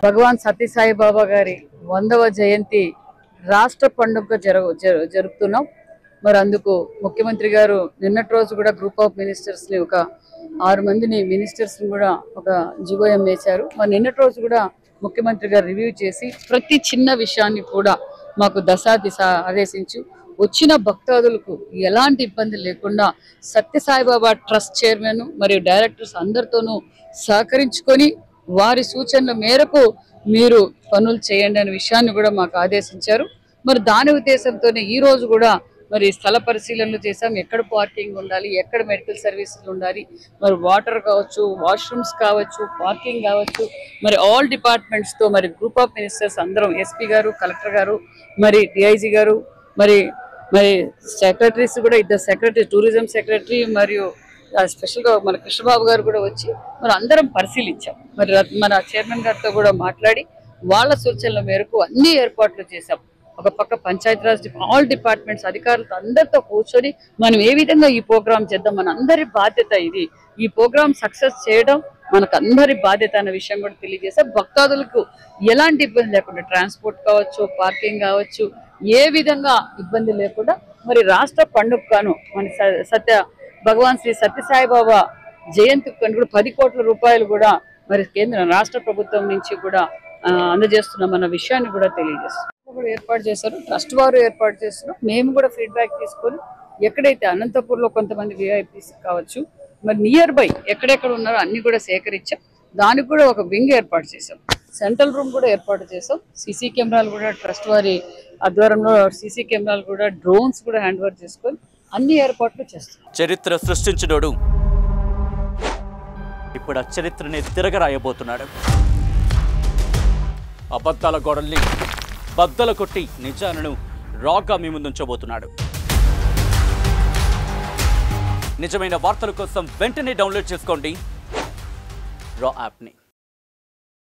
భగవాన్ సత్యసాయి బాబా గారి 100వ జయంతి రాష్ట్ర పండుగ జరుపుతున్నాం. మరి అందుకు ముఖ్యమంత్రి గారు నిన్నటి రోజు కూడా గ్రూప్ ఆఫ్ మినిస్టర్స్ ని ఒక 6 మందిని మినిస్టర్స్ ని కూడా ఒక జీవోఎం వేశారు. మరి నిన్నటి రోజు కూడా ముఖ్యమంత్రి గారు రివ్యూ చేసి ప్రతి చిన్న విషయాన్ని కూడా మాకు దశ ఆదేశించు వచ్చిన భక్తాదులకు ఎలాంటి ఇబ్బంది లేకుండా సత్యసాయి బాబా ట్రస్ట్ చైర్మన్ మరియు డైరెక్టర్స్ అందరితోనూ సహకరించుకొని వారి సూచనల మేరకు మీరు పనులు చేయండి అనే విషయాన్ని కూడా మాకు ఆదేశించారు. మరి దాని ఉద్దేశంతోనే ఈ రోజు కూడా మరి స్థల పరిశీలనలు చేసాం. ఎక్కడ పార్కింగ్ ఉండాలి, ఎక్కడ మెడికల్ సర్వీసులు ఉండాలి, మరి వాటర్ కావచ్చు, వాష్రూమ్స్ కావచ్చు, పార్కింగ్ కావచ్చు, మరి ఆల్ డిపార్ట్మెంట్స్ తో మరి గ్రూప్ ఆఫ్ మినిస్టర్స్ అందరం ఎస్పీ గారు, కలెక్టర్ గారు, మరి డిఐజీ గారు, మరి సెక్రటరీస్ కూడా 2 సెక్రటరీ, టూరిజం సెక్రటరీ మరియు స్పెషల్ గా మన కృష్ణబాబు గారు కూడా వచ్చి మరి అందరం పరిశీలించాం. మరి మన చైర్మన్ గారితో కూడా మాట్లాడి వాళ్ళ సూచనల మేరకు అన్ని ఏర్పాట్లు చేశాం. ఒక పక్క పంచాయతీరాజ్ ఆల్ డిపార్ట్మెంట్స్ అధికారులతో అందరితో కూర్చొని మనం ఏ విధంగా ఈ ప్రోగ్రామ్ చేద్దాం, మన అందరి బాధ్యత ఇది, ఈ ప్రోగ్రామ్ సక్సెస్ చేయడం మనకు అందరి బాధ్యత అనే విషయం కూడా తెలియజేసాం. భక్తాదులకు ఎలాంటి ఇబ్బంది లేకుండా ట్రాన్స్పోర్ట్ కావచ్చు, పార్కింగ్ కావచ్చు, ఏ విధంగా ఇబ్బంది లేకుండా మరి రాష్ట్ర పండుగను మన భగవాన్ శ్రీ సత్యసాయి బాబా జయంతి కూడా 10 కోట్ల రూపాయలు కూడా మరి కేంద్ర రాష్ట్ర ప్రభుత్వం నుంచి కూడా అందజేస్తున్నాం అన్న విషయాన్ని కూడా తెలియజేస్తున్నాం. ఏర్పాటు చేశారు, ట్రస్ట్ వారు ఏర్పాటు చేస్తున్నారు. మేము కూడా ఫీడ్బ్యాక్ తీసుకొని ఎక్కడైతే అనంతపూర్లో కొంతమంది విఐపీస్ కావచ్చు, మరి నియర్ బై ఎక్కడెక్కడ ఉన్నారో అన్ని కూడా సేకరించాం. దానికి కూడా ఒక వింగ్ ఏర్పాటు చేసాం, సెంట్రల్ రూమ్ కూడా ఏర్పాటు చేసాం. సీసీ కెమెరాలు కూడా ట్రస్ట్ వారి ఆధ్వర్యంలో సీసీ కెమెరాలు కూడా డ్రోన్స్ కూడా హ్యాండ్ ఓవర్ చేసుకొని అన్ని ఏర్పాట్లు చేస్తాం. చరిత్ర సృష్టించినోడు ఇప్పుడు ఆ చరిత్రని తిరగరాయబోతున్నాడు. అబద్ధాల గోడల్ని బద్దలు కొట్టి నిజాలను రాగా మీ ముందుంచబోతున్నాడు. నిజమైన వార్తల కోసం వెంటనే డౌన్లోడ్ చేసుకోండి రా యాప్ని.